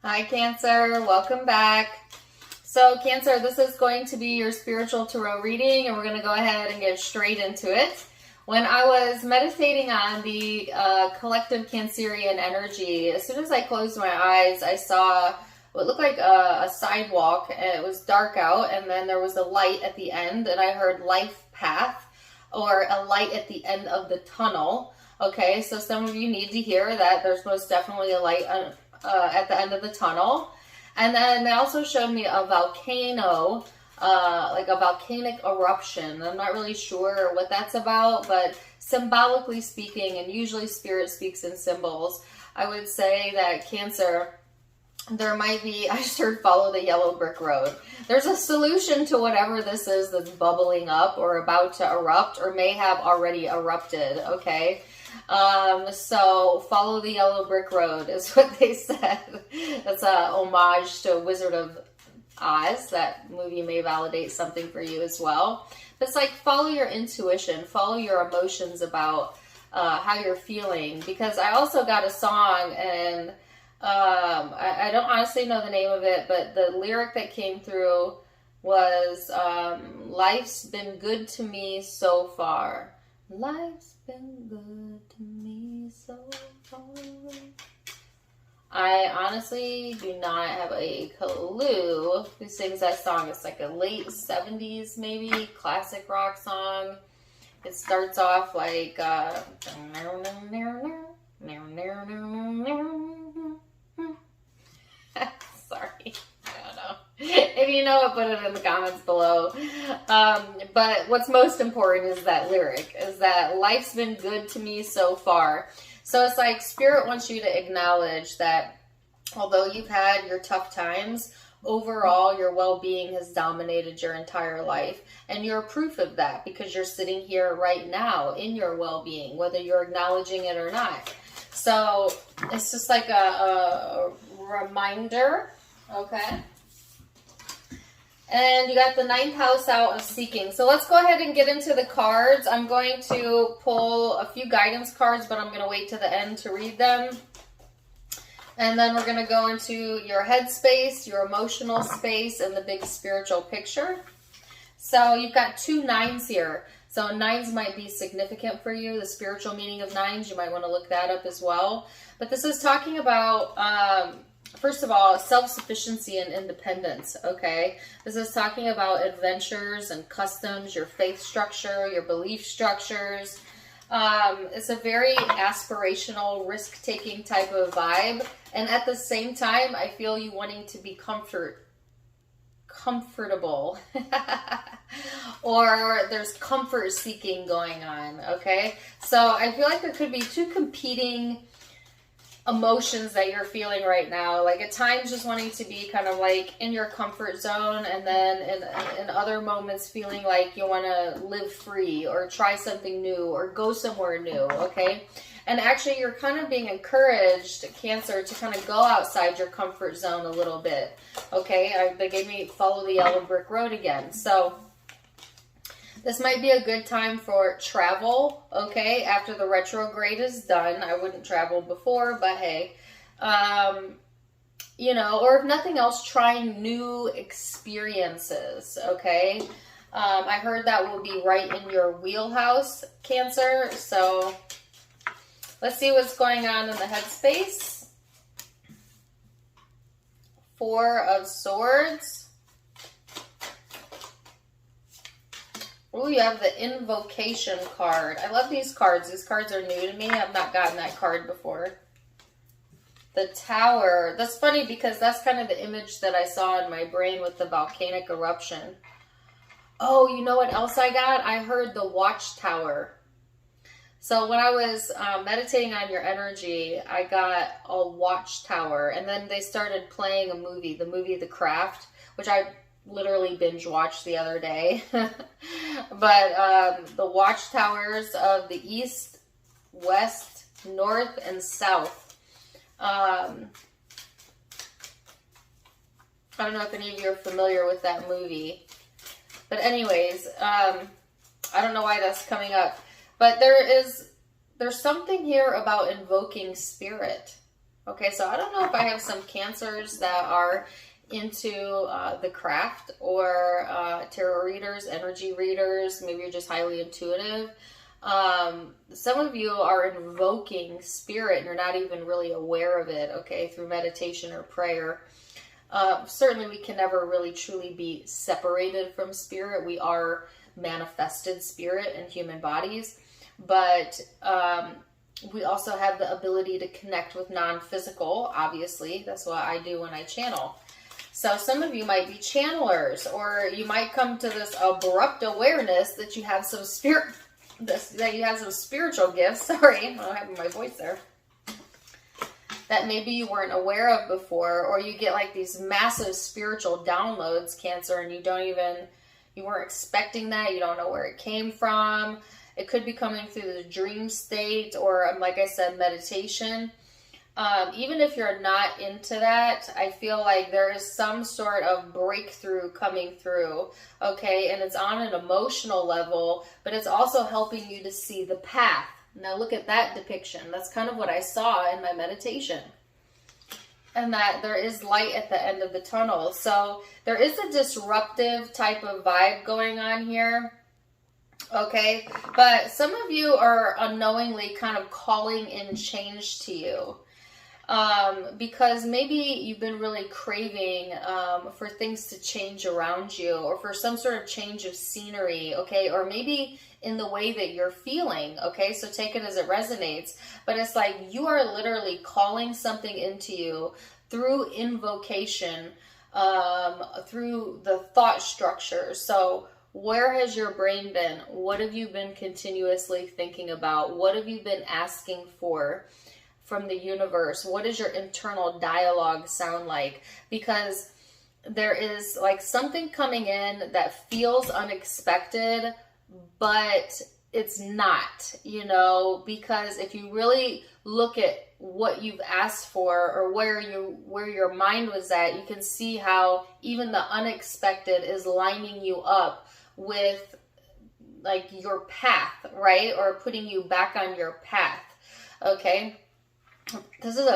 Hi, Cancer. Welcome back. So, Cancer, this is going to be your spiritual tarot reading, and we're going to go ahead and get straight into it. When I was meditating on the collective Cancerian energy, as soon as I closed my eyes, I saw what looked like a sidewalk, and it was dark out, and then there was a light at the end, and I heard life path, or a light at the end of the tunnel. Okay, so some of you need to hear that there's most definitely a light at the end of the tunnel. And then they also showed me a volcano, like a volcanic eruption. I'm not really sure what that's about, but symbolically speaking, and usually spirit speaks in symbols, I would say that Cancer, there might be, I just heard follow the yellow brick road. There's a solution to whatever this is that's bubbling up or about to erupt or may have already erupted, okay? So follow the yellow brick road is what they said. That's a homage to Wizard of Oz. That movie may validate something for you as well. But it's like follow your intuition, follow your emotions about how you're feeling. Because I also got a song, and I don't honestly know the name of it, but the lyric that came through was life's been good to me so far. Life's been good to me so far. I honestly do not have a clue who sings that song. It's like a late 70s, maybe, classic rock song. It starts off like, sorry. If you know it, put it in the comments below. But what's most important is that lyric, is that life's been good to me so far. So it's like Spirit wants you to acknowledge that although you've had your tough times, overall your well-being has dominated your entire life. And you're proof of that because you're sitting here right now in your well-being, whether you're acknowledging it or not. So it's just like a reminder, okay? And you got the 9th house out of seeking. So let's go ahead and get into the cards. I'm going to pull a few guidance cards, but I'm going to wait to the end to read them. And then we're going to go into your headspace, your emotional space, and the big spiritual picture. So you've got 2 9s here. So 9s might be significant for you. The spiritual meaning of 9s, you might want to look that up as well. But this is talking about... first of all, self-sufficiency and independence, okay? This is talking about adventures and customs, your faith structure, your belief structures. It's a very aspirational, risk-taking type of vibe. And at the same time, I feel you wanting to be comfortable. Or there's comfort seeking going on, okay? So I feel like there could be 2 competing emotions that you're feeling right now, like at times just wanting to be kind of like in your comfort zone, and then in other moments feeling like you want to live free or try something new or go somewhere new, okay? And actually you're kind of being encouraged, Cancer, to kind of go outside your comfort zone a little bit, okay? They gave me follow the yellow brick road again. So this might be a good time for travel, okay, after the retrograde is done. I wouldn't travel before, but hey, you know, or if nothing else, trying new experiences, okay? I heard that will be right in your wheelhouse, Cancer, so let's see what's going on in the headspace. 4 of Swords. Oh, you have the invocation card. I love these cards. These cards are new to me. I've not gotten that card before. The Tower. That's funny because that's kind of the image that I saw in my brain with the volcanic eruption. Oh, you know what else I got? I heard the Watchtower. So when I was meditating on your energy, I got a Watchtower. And then they started playing a movie, the movie The Craft, which I literally binge watched the other day. But the watchtowers of the east, west, north, and south. I don't know if any of you are familiar with that movie. But anyways, I don't know why that's coming up. But there's something here about invoking spirit. Okay, so I don't know if I have some Cancers that are into the craft or tarot readers, energy readers. Maybe you're just highly intuitive. Some of you are invoking spirit and you're not even really aware of it, okay, through meditation or prayer. Certainly we can never really truly be separated from spirit. We are manifested spirit in human bodies, but we also have the ability to connect with non-physical, obviously. That's what I do when I channel. So some of you might be channelers, or you might come to this abrupt awareness that you have some spiritual gifts. Sorry, I don't have my voice there. That maybe you weren't aware of before, or you get like these massive spiritual downloads, Cancer, and you weren't expecting that. You don't know where it came from. It could be coming through the dream state, or like I said, meditation. Even if you're not into that, I feel like there is some sort of breakthrough coming through, okay? And it's on an emotional level, but it's also helping you to see the path. Now look at that depiction. That's kind of what I saw in my meditation. And that there is light at the end of the tunnel. So there is a disruptive type of vibe going on here. Okay, but some of you are unknowingly kind of calling in change to you. Because maybe you've been really craving for things to change around you, or for some sort of change of scenery, okay? Or maybe in the way that you're feeling, okay? So take it as it resonates. But it's like you are literally calling something into you through invocation, through the thought structure. So where has your brain been? What have you been continuously thinking about? What have you been asking for from the universe? What does your internal dialogue sound like? Because there is like something coming in that feels unexpected, but it's not, you know, because if you really look at what you've asked for, or where your mind was at, you can see how even the unexpected is lining you up with like your path, right? Or putting you back on your path. Okay. This is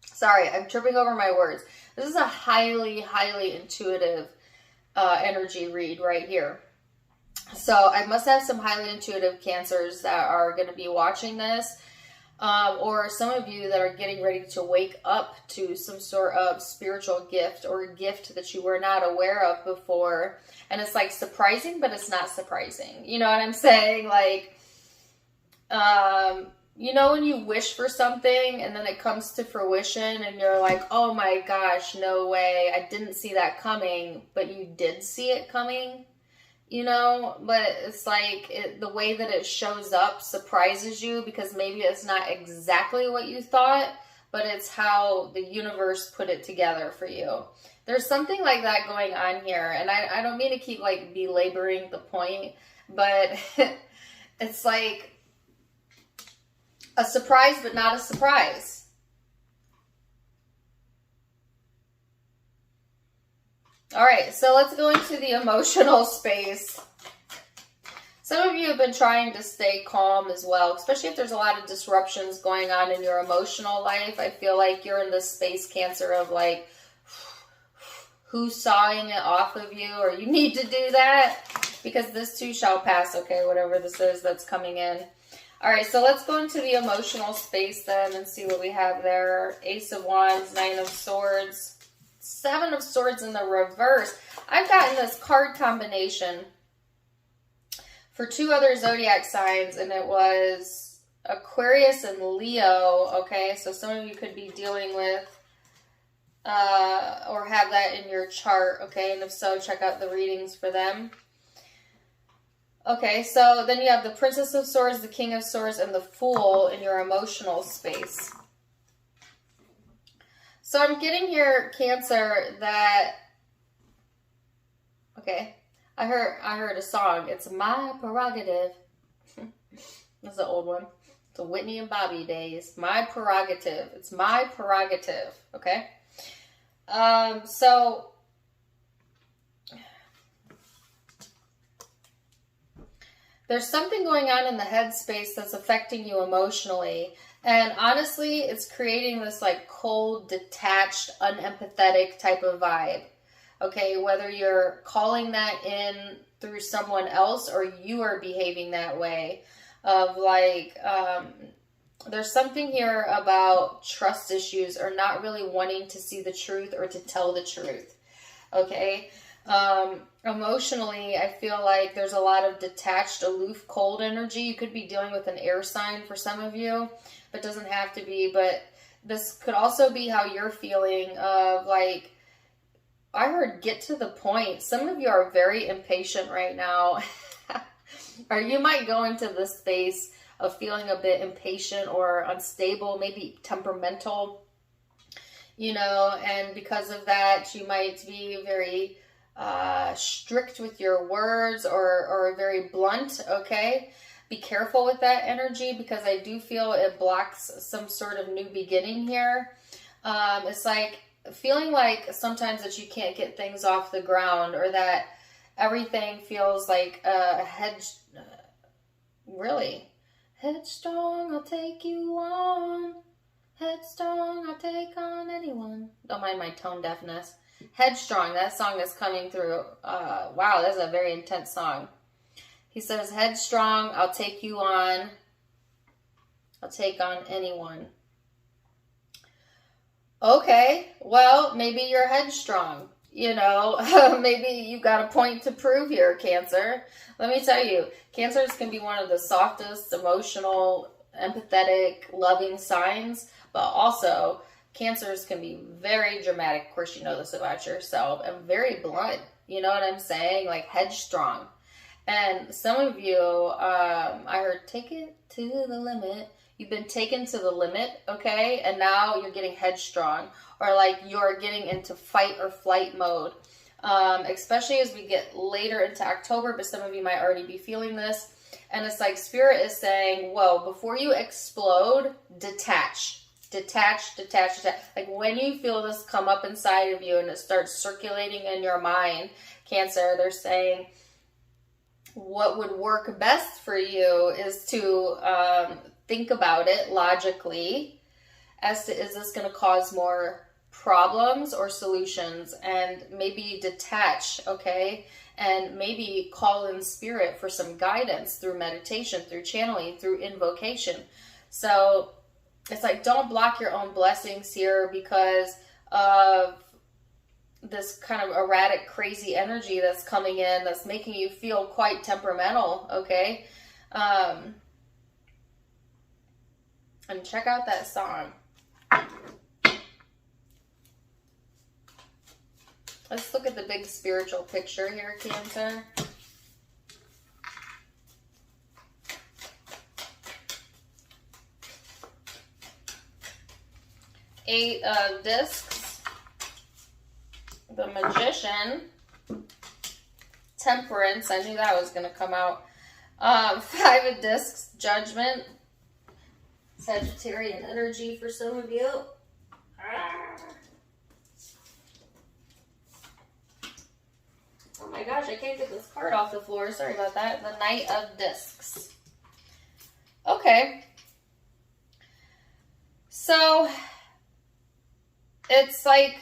sorry, I'm tripping over my words. This is a highly, highly intuitive energy read right here. So I must have some highly intuitive Cancers that are going to be watching this. Or some of you that are getting ready to wake up to some sort of spiritual gift, or a gift that you were not aware of before. And it's like surprising, but it's not surprising. You know what I'm saying? Like, you know, when you wish for something and then it comes to fruition and you're like, oh my gosh, no way, I didn't see that coming, but you did see it coming, you know? But it's like the way that it shows up surprises you, because maybe it's not exactly what you thought, but it's how the universe put it together for you. There's something like that going on here, and I don't mean to keep like belaboring the point, but it's like a surprise, but not a surprise. All right, so let's go into the emotional space. Some of you have been trying to stay calm as well, especially if there's a lot of disruptions going on in your emotional life. I feel like you're in this space, Cancer, of like, who's sawing it off of you, or you need to do that, because this too shall pass, okay, whatever this is that's coming in. All right, so let's go into the emotional space then and see what we have there. Ace of Wands, Nine of Swords, Seven of Swords in the reverse. I've gotten this card combination for two other zodiac signs, and it was Aquarius and Leo, okay? So some of you could be dealing with or have that in your chart, okay? And if so, check out the readings for them. Okay, so then you have the Princess of Swords, the King of Swords, and the Fool in your emotional space. So I'm getting here, Cancer, that, okay, I heard a song. It's My Prerogative. That's an old one. It's a Whitney and Bobby days. My prerogative. It's my prerogative, okay? So there's something going on in the headspace that's affecting you emotionally, And honestly, it's creating this like cold, detached, unempathetic type of vibe. Okay, whether you're calling that in through someone else or you are behaving that way, of like, there's something here about trust issues or not really wanting to see the truth or to tell the truth. Okay. Emotionally, I feel like there's a lot of detached, aloof, cold energy. You could be dealing with an air sign for some of you, but doesn't have to be. But this could also be how you're feeling of like, I heard get to the point. Some of you are very impatient right now. Or you might go into this space of feeling a bit impatient or unstable, maybe temperamental, you know, and because of that, you might be very strict with your words or very blunt, okay? Be careful with that energy because I do feel it blocks some sort of new beginning here. It's like feeling like sometimes that you can't get things off the ground or that everything feels like a really headstrong, I'll take you on. Headstrong, I'll take on anyone. Don't mind my tone deafness. Headstrong, that song is coming through. Wow, that's a very intense song. He says, headstrong, I'll take you on. I'll take on anyone. Okay, well, maybe you're headstrong. You know, maybe you've got a point to prove here, Cancer. Let me tell you, Cancers can be one of the softest, emotional, empathetic, loving signs, but also Cancers can be very dramatic. Of course, you know this about yourself, and very blunt. You know what I'm saying? Like headstrong. And some of you, I heard, take it to the limit. You've been taken to the limit, okay? And now you're getting headstrong, or like you're getting into fight or flight mode. Especially as we get later into October, but some of you might already be feeling this. And it's like Spirit is saying, whoa, before you explode, detach. Detach, detach, detach. Like when you feel this come up inside of you and it starts circulating in your mind, Cancer, they're saying what would work best for you is to think about it logically as to, is this going to cause more problems or solutions? And maybe detach, okay? And maybe call in Spirit for some guidance through meditation, through channeling, through invocation. So it's like, don't block your own blessings here because of this kind of erratic, crazy energy that's coming in that's making you feel quite temperamental, okay? And check out that song. Let's look at the big spiritual picture here, Cancer. Eight of Discs, the Magician, Temperance, I knew that was going to come out. Five of Discs, Judgment, Sagittarian energy for some of you. Oh my gosh, I can't get this card off the floor. Sorry about that. The Knight of Discs. Okay. So it's like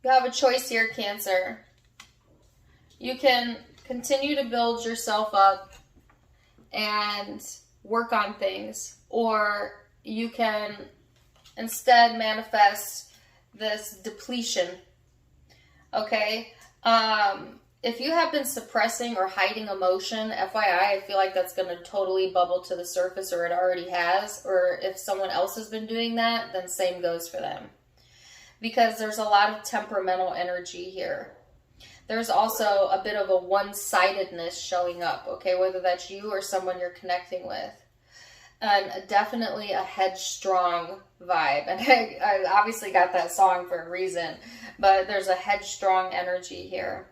you have a choice here, Cancer. You can continue to build yourself up and work on things, or you can instead manifest this depletion. Okay? If you have been suppressing or hiding emotion, FYI, I feel like that's going to totally bubble to the surface, or it already has. Or if someone else has been doing that, then same goes for them. Because there's a lot of temperamental energy here. There's also a bit of a one-sidedness showing up, okay? Whether that's you or someone you're connecting with. And definitely a headstrong vibe. And I obviously got that song for a reason. But there's a headstrong energy here.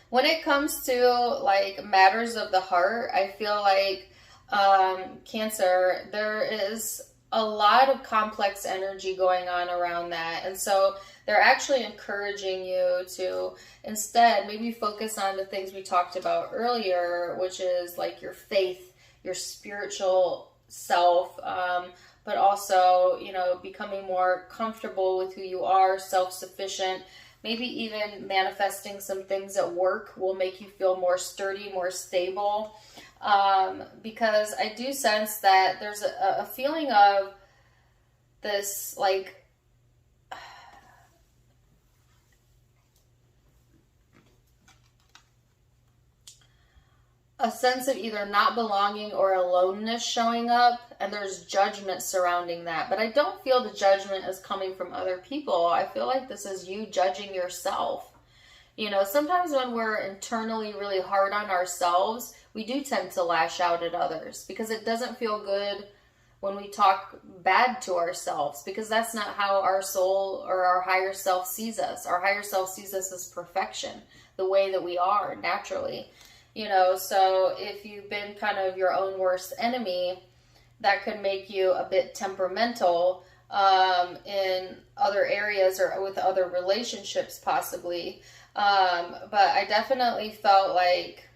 When it comes to like matters of the heart, I feel like Cancer, there is a lot of complex energy going on around that. And so they're actually encouraging you to instead maybe focus on the things we talked about earlier, which is like your faith, your spiritual self, but also, you know, becoming more comfortable with who you are, self-sufficient. Maybe even manifesting some things at work will make you feel more sturdy, more stable. Because I do sense that there's a feeling of this, like, a sense of either not belonging or aloneness showing up, and there's judgment surrounding that. But I don't feel the judgment is coming from other people. I feel like this is you judging yourself. You know, sometimes when we're internally really hard on ourselves, we do tend to lash out at others because it doesn't feel good when we talk bad to ourselves, because that's not how our soul or our higher self sees us. Our higher self sees us as perfection, the way that we are naturally. You know, so if you've been kind of your own worst enemy, that could make you a bit temperamental in other areas or with other relationships possibly. But I definitely felt like,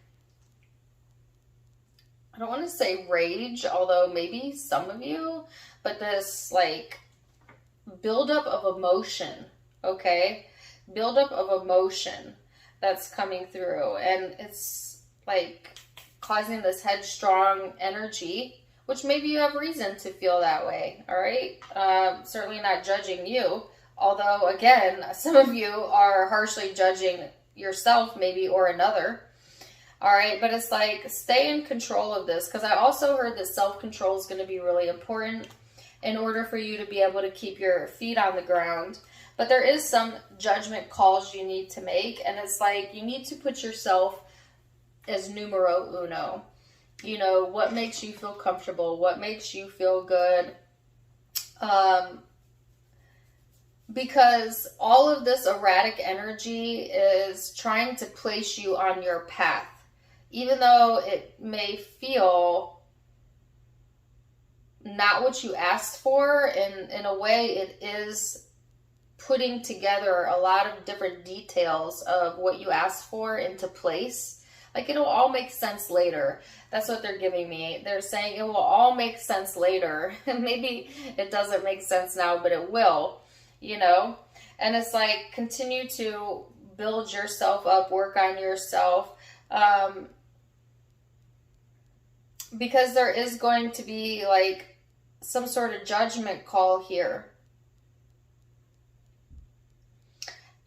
I don't want to say rage, although maybe some of you, but this like buildup of emotion, okay? Buildup of emotion that's coming through, and it's like causing this headstrong energy, which maybe you have reason to feel that way, all right? Certainly not judging you, although, again, some of you are harshly judging yourself maybe or another, all right? But it's like, stay in control of this, because I also heard that self-control is going to be really important in order for you to be able to keep your feet on the ground. But there is some judgment calls you need to make, and it's like you need to put yourself as numero uno. You know, what makes you feel comfortable? What makes you feel good? Because all of this erratic energy is trying to place you on your path. Even though it may feel not what you asked for, in a way it is putting together a lot of different details of what you asked for into place. Like, it'll all make sense later. That's what they're giving me. They're saying it will all make sense later. And maybe it doesn't make sense now, but it will, you know? And it's like, continue to build yourself up, work on yourself. Because there is going to be like some sort of judgment call here.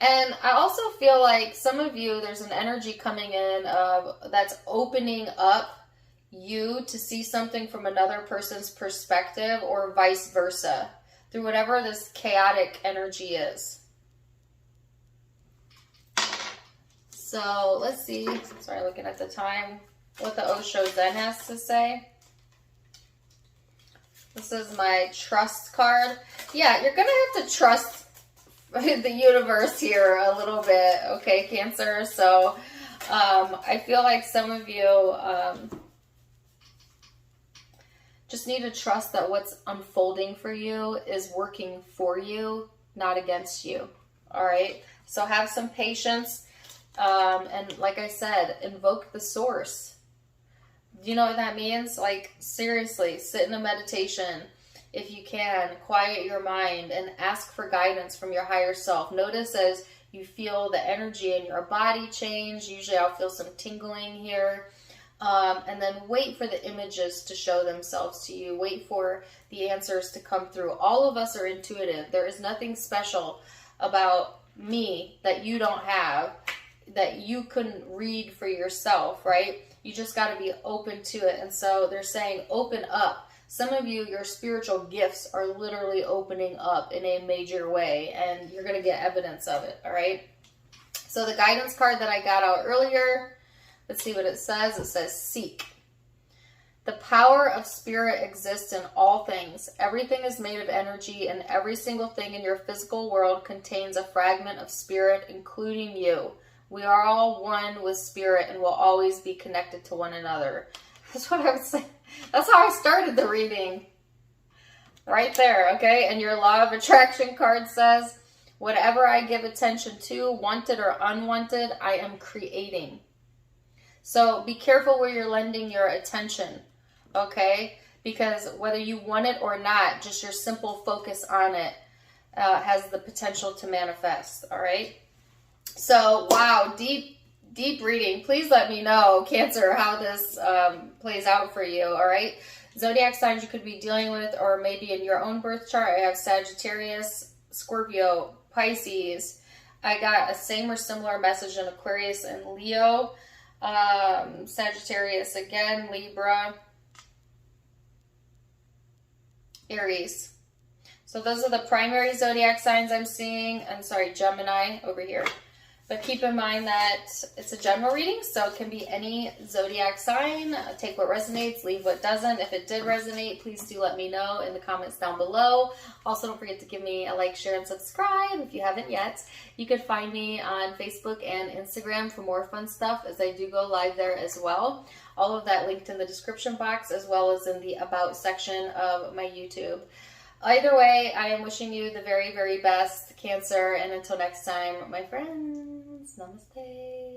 And I also feel like some of you, there's an energy coming in that's opening up you to see something from another person's perspective, or vice versa, through whatever this chaotic energy is. So let's see, sorry, looking at the time, what the Osho Zen has to say. This is my trust card. Yeah, you're going to have to trust the universe here a little bit, okay, Cancer? So I feel like some of you just need to trust that what's unfolding for you is working for you, not against you, all right? So have some patience, and like I said, invoke the source. Do you know what that means? Like, seriously, sit in a meditation. If you can, quiet your mind and ask for guidance from your higher self. Notice as you feel the energy in your body change. Usually I'll feel some tingling here. And then wait for the images to show themselves to you. Wait for the answers to come through. All of us are intuitive. There is nothing special about me that you don't have, that you couldn't read for yourself, right? You just got to be open to it. And so they're saying open up. Some of you, your spiritual gifts are literally opening up in a major way, and you're going to get evidence of it, all right? So the guidance card that I got out earlier, let's see what it says. It says, seek. The power of spirit exists in all things. Everything is made of energy, and every single thing in your physical world contains a fragment of spirit, including you. We are all one with spirit and will always be connected to one another. That's what I would say. That's how I started the reading. Right there, okay? And your law of attraction card says, whatever I give attention to, wanted or unwanted, I am creating. So be careful where you're lending your attention, okay? Because whether you want it or not, just your simple focus on it has the potential to manifest, all right? So, wow, deep reading. Please let me know, Cancer, how this plays out for you, all right? Zodiac signs you could be dealing with, or maybe in your own birth chart. I have Sagittarius, Scorpio, Pisces. I got a same or similar message in Aquarius and Leo. Sagittarius again, Libra, Aries. So those are the primary zodiac signs I'm seeing. I'm sorry, Gemini over here. But keep in mind that it's a general reading, so it can be any zodiac sign. Take what resonates, leave what doesn't. If it did resonate, please do let me know in the comments down below. Also, don't forget to give me a like, share, and subscribe if you haven't yet. You can find me on Facebook and Instagram for more fun stuff, as I do go live there as well. All of that linked in the description box, as well as in the About section of my YouTube. Either way, I am wishing you the very, very best, Cancer. And until next time, my friends, namaste.